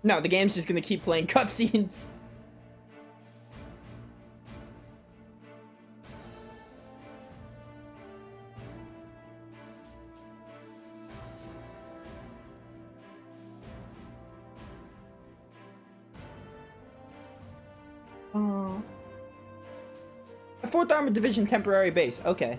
No, the game's just gonna keep playing cutscenes. A 4th Armored Division temporary base. Okay.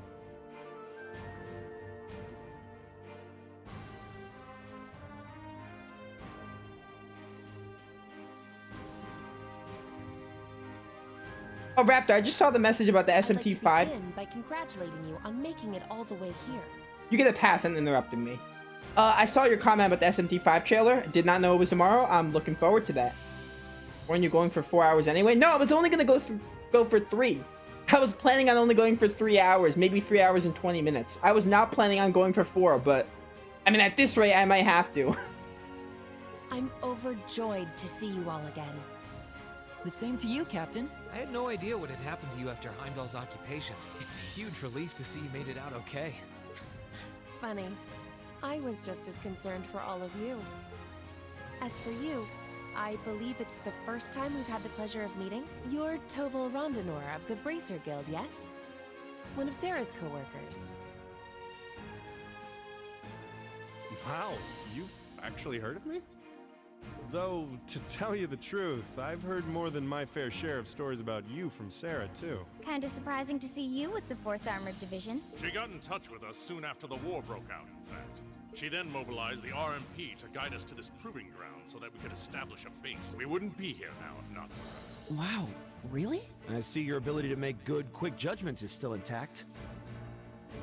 Oh, Raptor, I just saw the message about the SMT-5. I'd like to begin by congratulating you on making it all the way here. You get a pass on interrupting me. I saw your comment about the SMT-5 trailer. Did not know it was tomorrow. I'm looking forward to that. Weren't you going for 4 hours anyway? No, I was only gonna go for 3. I was planning on only going for 3 hours, maybe 3 hours and 20 minutes. I was not planning on going for 4, but I mean, at this rate, I might have to. I'm overjoyed to see you all again. The same to you, Captain. I had no idea what had happened to you after Heimdall's occupation. It's a huge relief to see you made it out okay. Funny. I was just as concerned for all of you. As for you, I believe it's the first time we've had the pleasure of meeting. You're Toval Rondanor of the Bracer Guild, yes? One of Sarah's co-workers. Wow, you've actually heard of me? Though, to tell you the truth, I've heard more than my fair share of stories about you from Sarah, too. Kinda surprising to see you with the 4th Armored Division. She got in touch with us soon after the war broke out, in fact. She then mobilized the RMP to guide us to this proving ground so that we could establish a base. We wouldn't be here now if not for her. Wow, really? I see your ability to make good, quick judgments is still intact.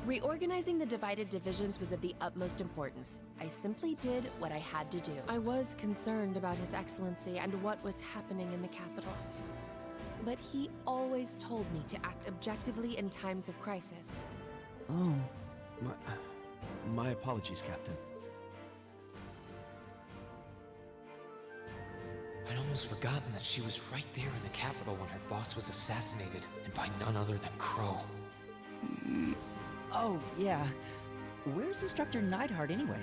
Reorganizing the divided divisions was of the utmost importance. I simply did what I had to do. I was concerned about His Excellency and what was happening in the capital. But he always told me to act objectively in times of crisis. Oh. My apologies, Captain. I'd almost forgotten that she was right there in the capital when her boss was assassinated, and by none other than Crow. Oh, yeah. Where's Instructor Neidhart anyway?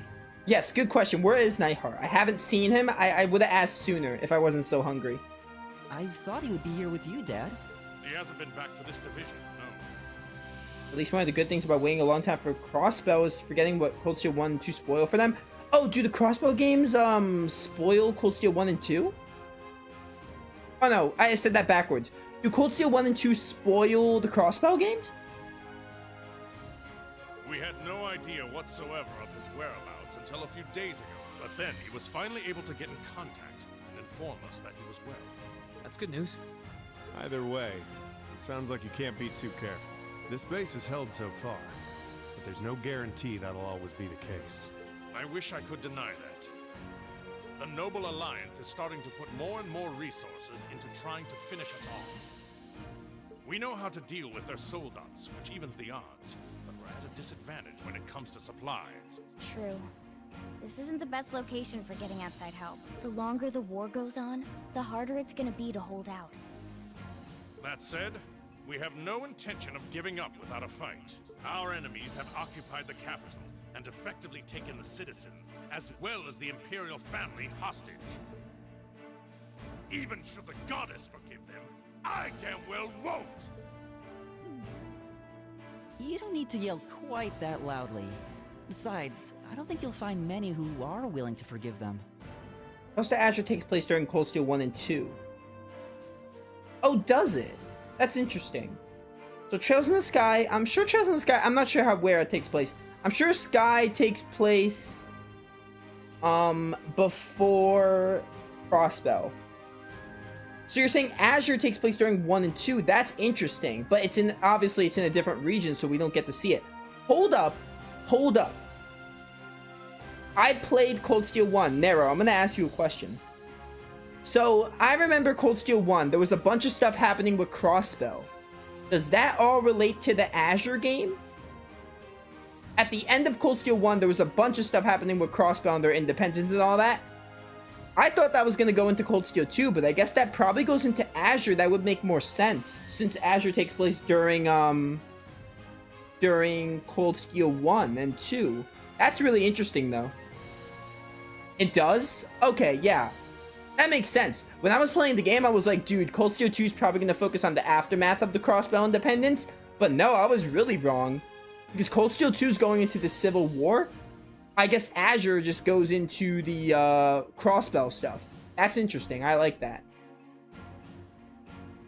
Yes, good question. Where is Neidhart? I haven't seen him. I would have asked sooner if I wasn't so hungry. I thought he would be here with you, Dad. He hasn't been back to this division, no. At least one of the good things about waiting a long time for Crossbow is forgetting what Cold Steel 1 and 2 spoil for them. Oh, do the Crossbow games spoil Cold Steel 1 and 2? Oh no, I said that backwards. Do Cold Steel 1 and 2 spoil the Crossbow games? We had no idea whatsoever of his whereabouts until a few days ago. But then he was finally able to get in contact and inform us that he was well. That's good news. Either way, it sounds like you can't be too careful. This base is held so far, but there's no guarantee that'll always be the case. I wish I could deny that. The Noble Alliance is starting to put more and more resources into trying to finish us off. We know how to deal with their soldats, which evens the odds, but we're at a disadvantage when it comes to supplies. True. This isn't the best location for getting outside help. The longer the war goes on, the harder it's gonna be to hold out. That said, we have no intention of giving up without a fight. Our enemies have occupied the capital and effectively taken the citizens, as well as the Imperial family, hostage. Even should the goddess forgive them, I damn well won't! You don't need to yell quite that loudly. Besides, I don't think you'll find many who are willing to forgive them. Most of Azure takes place during Cold Steel 1 and 2. Oh, does it? That's interesting. So Trails in the Sky, I'm sure Trails in the Sky, I'm not sure where it takes place. I'm sure Sky takes place before Crossbow. So you're saying Azure takes place during 1 and 2. That's interesting, but obviously it's in a different region, so we don't get to see it. Hold up. I played Cold Steel 1. Nero, I'm gonna ask you a question. So I remember Cold Steel 1, there was a bunch of stuff happening with Crossbow. Does that all relate to the Azure game? At the end of Cold Steel 1, there was a bunch of stuff happening with Crossbow and their independence and all that. I thought that was going to go into Cold Steel 2, but I guess that probably goes into Azure. That would make more sense, since Azure takes place during Cold Steel 1 and 2. That's really interesting, though. It does? Okay, yeah. That makes sense. When I was playing the game, I was like, dude, Cold Steel 2 is probably going to focus on the aftermath of the Crossbell Independence. But no, I was really wrong. Because Cold Steel 2 is going into the Civil War. I guess Azure just goes into the Crossbell stuff. That's interesting. I like that.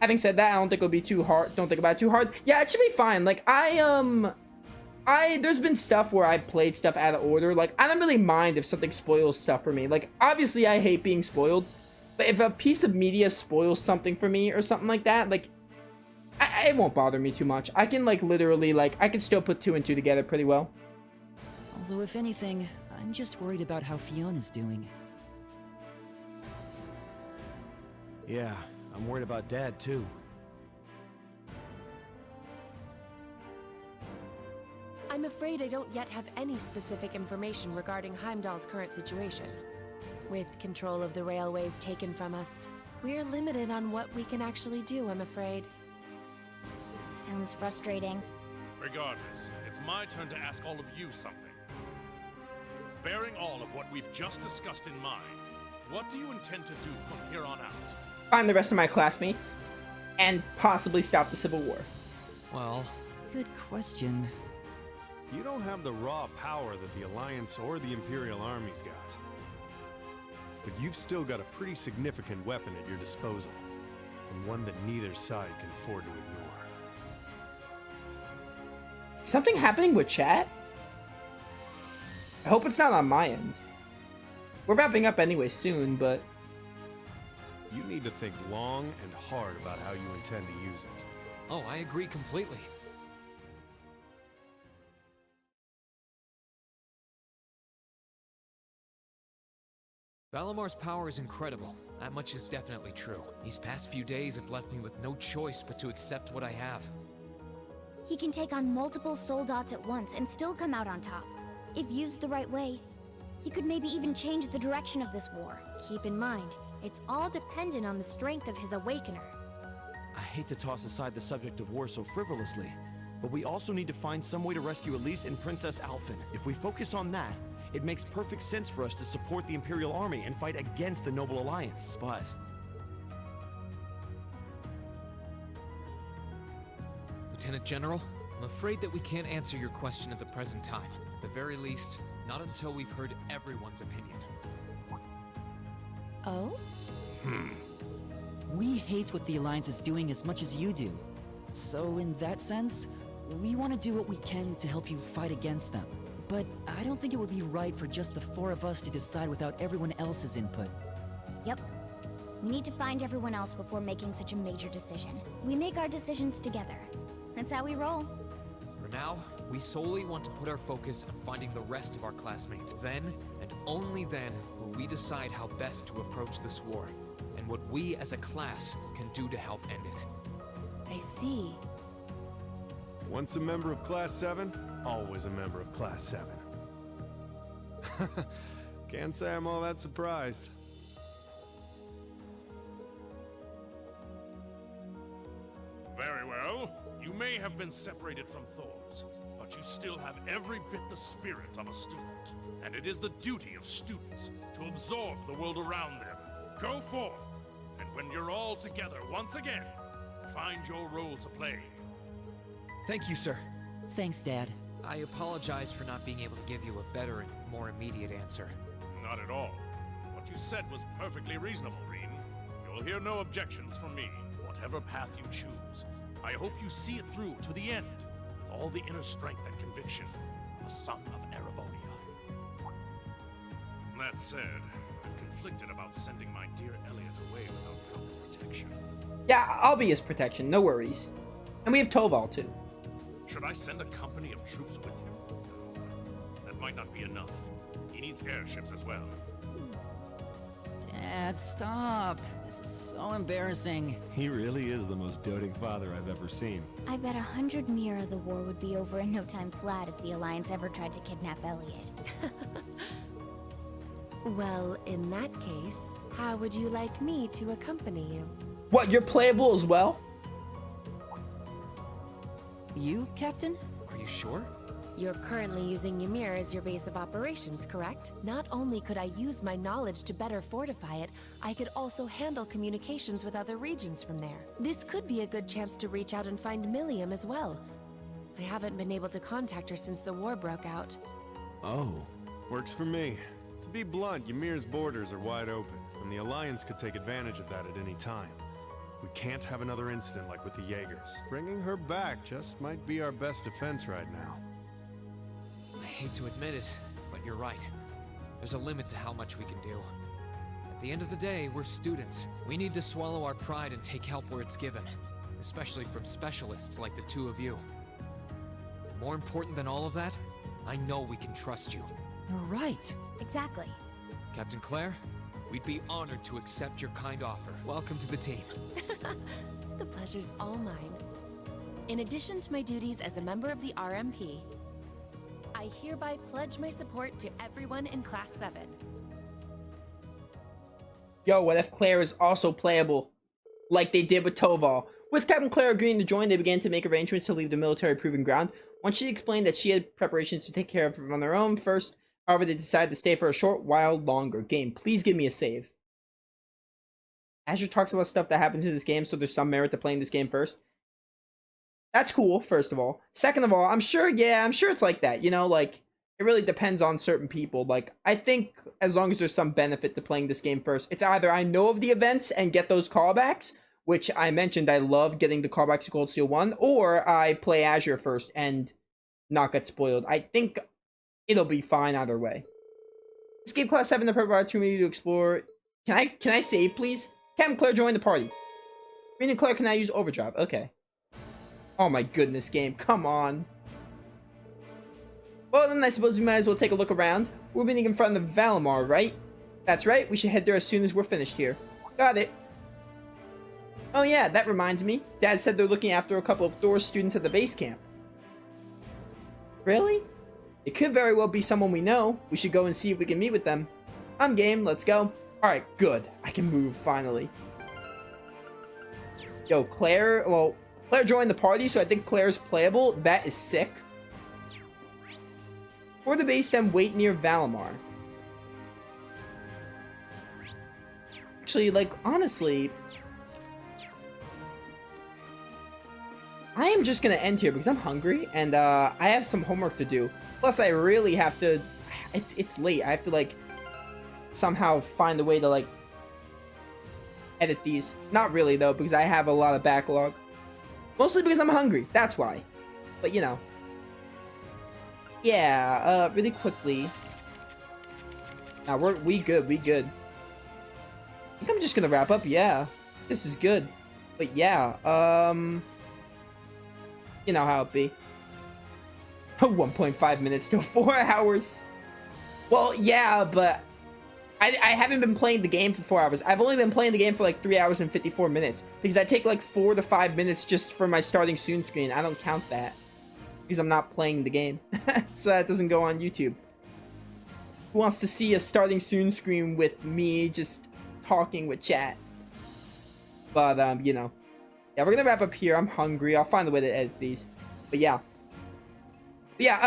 Having said that, I don't think it'll be too hard. Don't think about it too hard. Yeah, it should be fine. Like, there's been stuff where I played stuff out of order. Like, I don't really mind if something spoils stuff for me. Like, obviously, I hate being spoiled. But if a piece of media spoils something for me or something like that, like, it won't bother me too much. I can, like, literally, like, I can still put 2 and 2 together pretty well. Although, if anything, I'm just worried about how Fiona's doing. Yeah, I'm worried about Dad, too. I'm afraid I don't yet have any specific information regarding Heimdall's current situation. With control of the railways taken from us, we're limited on what we can actually do, I'm afraid. Sounds frustrating. Regardless, it's my turn to ask all of you something. Bearing all of what we've just discussed in mind, what do you intend to do from here on out? Find the rest of my classmates. And possibly stop the Civil War. Well, Good question. You don't have the raw power that the Alliance or the Imperial armies got. But you've still got a pretty significant weapon at your disposal, and one that neither side can afford to ignore. Something happening with chat? I hope it's not on my end. We're wrapping up anyway soon, but... You need to think long and hard about how you intend to use it. oh, I agree completely. Valamar's power is incredible. That much is definitely true. These past few days have left me with no choice but to accept what I have. He can take on multiple soul dots at once and still come out on top. If used the right way, he could maybe even change the direction of this war. Keep in mind, it's all dependent on the strength of his Awakener. I hate to toss aside the subject of war so frivolously, but we also need to find some way to rescue Elise and Princess Alphen. If we focus on that, it makes perfect sense for us to support the Imperial Army and fight against the Noble Alliance. But... Lieutenant General, I'm afraid that we can't answer your question at the present time. At the very least, not until we've heard everyone's opinion. Oh? We hate what the Alliance is doing as much as you do. So in that sense, we want to do what we can to help you fight against them. But I don't think it would be right for just the 4 of us to decide without everyone else's input. Yep. We need to find everyone else before making such a major decision. We make our decisions together. That's how we roll. For now, we solely want to put our focus on finding the rest of our classmates. Then, and only then, will we decide how best to approach this war, and what we as a class can do to help end it. I see. Once a member of Class 7, always a member of Class 7. Can't say I'm all that surprised. Very well. You may have been separated from Thors, but you still have every bit the spirit of a student. And it is the duty of students to absorb the world around them. Go forth, and when you're all together once again, find your role to play. Thank you, sir. Thanks, Dad. I apologize for not being able to give you a better and more immediate answer. Not at all. What you said was perfectly reasonable, Reen. You'll hear no objections from me, whatever path you choose. I hope you see it through to the end, with all the inner strength and conviction of a son of Erebonia. That said, I'm conflicted about sending my dear Elliot away without proper protection. Yeah, I'll be his protection, no worries. And we have Toval too. Should I send a company of troops with him? No, that might not be enough. He needs airships as well. Dad, stop. This is so embarrassing. He really is the most doting father I've ever seen. I bet 100 Mira the war would be over in no time flat if the Alliance ever tried to kidnap Elliot. Well, in that case, how would you like me to accompany you? What, you're playable as well? You, Captain? Are you sure? You're currently using Ymir as your base of operations, correct? Not only could I use my knowledge to better fortify it, I could also handle communications with other regions from there. This could be a good chance to reach out and find Milliam as well. I haven't been able to contact her since the war broke out. Oh. Works for me. To be blunt, Ymir's borders are wide open, and the Alliance could take advantage of that at any time. We can't have another incident like with the Jaegers. Bringing her back just might be our best defense right now. I hate to admit it, but you're right. There's a limit to how much we can do. At the end of the day, we're students. We need to swallow our pride and take help where it's given, especially from specialists like the two of you. More important than all of that, I know we can trust you. You're right. Exactly. Captain Claire, we'd be honored to accept your kind offer. Welcome to the team. The pleasure's all mine. In addition to my duties as a member of the RMP, I hereby pledge my support to everyone in Class 7. Yo, what if Claire is also playable? Like they did with Toval. With Captain Claire agreeing to join, they began to make arrangements to leave the military proving ground. Once she explained that she had preparations to take care of on their own first, however, they decided to stay for a short while longer. Game, please give me a save. Azure talks about stuff that happens in this game, so there's some merit to playing this game first. That's cool, first of all. Second of all, I'm sure it's like that, you know, like, it really depends on certain people. Like, I think as long as there's some benefit to playing this game first, it's either I know of the events and get those callbacks, which I mentioned I love getting the callbacks to Cold Steel 1, or I play Azure first and not get spoiled. I think it'll be fine either way. Escape Class 7 to provide opportunity to explore. Can I save, please? Captain Claire joined the party. Green and Claire, can I use overdrive? Okay. Oh my goodness, game. Come on. Well, then I suppose we might as well take a look around. We're meeting in front of Valimar, right? That's right. We should head there as soon as we're finished here. Got it. Oh yeah, that reminds me. Dad said they're looking after a couple of Thor students at the base camp. Really? It could very well be someone we know. We should go and see if we can meet with them. I'm game. Let's go. Alright, good. I can move, finally. Yo, Claire... Well, Claire joined the party, so I think Claire's playable. That is sick. For the base, then wait near Valimar. Actually, like, honestly... I am just gonna end here because I'm hungry, and I have some homework to do. Plus, I really have to... It's late. I have to, like, somehow find a way to, like, edit these. Not really, though, because I have a lot of backlog. Mostly because I'm hungry. That's why. But, you know. Yeah, really quickly. Now, we good. I think I'm just gonna wrap up. Yeah. This is good. But, yeah, you know how it be. 1.5 minutes to 4 hours. Well, yeah, but I haven't been playing the game for 4 hours. I've only been playing the game for like 3 hours and 54 minutes. Because I take like 4 to 5 minutes just for my starting soon screen. I don't count that. Because I'm not playing the game. So that doesn't go on YouTube. Who wants to see a starting soon screen with me just talking with chat? But, you know. Yeah, we're gonna wrap up here. I'm hungry. I'll find a way to edit these. But yeah.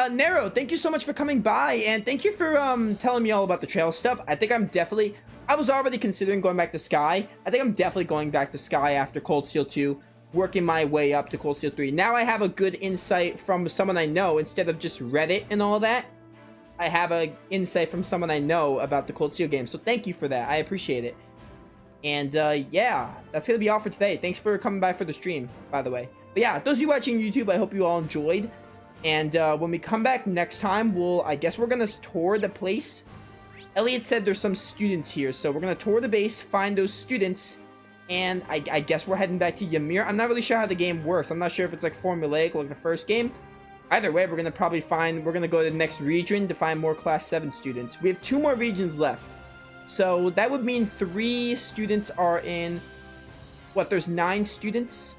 Nero, thank you so much for coming by, and thank you for telling me all about the trail stuff. I think I'm definitely... I was already considering going back to Sky. I think I'm definitely going back to Sky after Cold Steel 2, working my way up to Cold Steel 3. Now I have a good insight from someone I know instead of just Reddit and all that. I have a insight from someone I know about the Cold Steel game, so thank you for that. I appreciate it. And, yeah, that's gonna be all for today. Thanks for coming by for the stream, by the way. But yeah, those of you watching YouTube, I hope you all enjoyed. And, when we come back next time, I guess we're gonna tour the place. Elliot said there's some students here, so we're gonna tour the base, find those students, and I guess we're heading back to Ymir. I'm not really sure how the game works. I'm not sure if it's, like, formulaic like the first game. Either way, we're gonna go to the next region to find more Class 7 students. We have 2 more regions left. So that would mean 3 students are in... What, there's 9 students?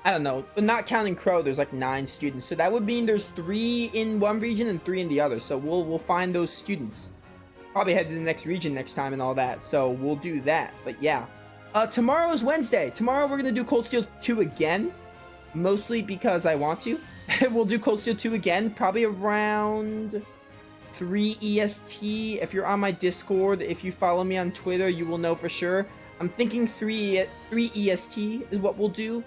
I don't know. But not counting Crow, there's like 9 students. So that would mean there's 3 in one region and 3 in the other. So we'll find those students. Probably head to the next region next time and all that. So we'll do that. But yeah. Tomorrow is Wednesday. Tomorrow we're going to do Cold Steel 2 again. mostly because I want to. We'll do Cold Steel 2 again, probably around 3 EST. If you're on my Discord, if you follow me on Twitter, you will know for sure. I'm thinking 3 EST is what we'll do,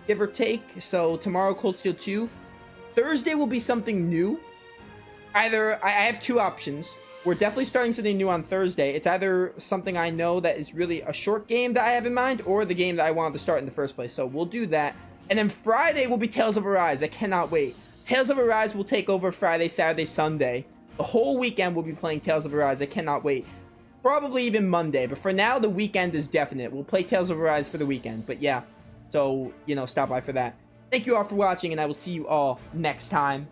give or take. So tomorrow, Cold Steel 2. Thursday will be something new. Either, I have two options. We're definitely starting something new on Thursday. It's either something I know that is really a short game that I have in mind, or the game that I wanted to start in the first place. So we'll do that. And then Friday will be Tales of Arise. I cannot wait. Tales of Arise will take over Friday, Saturday, Sunday. The whole weekend we'll be playing Tales of Arise. I cannot wait. Probably even Monday. But for now, the weekend is definite. We'll play Tales of Arise for the weekend. But yeah. So, you know, stop by for that. Thank you all for watching, and I will see you all next time.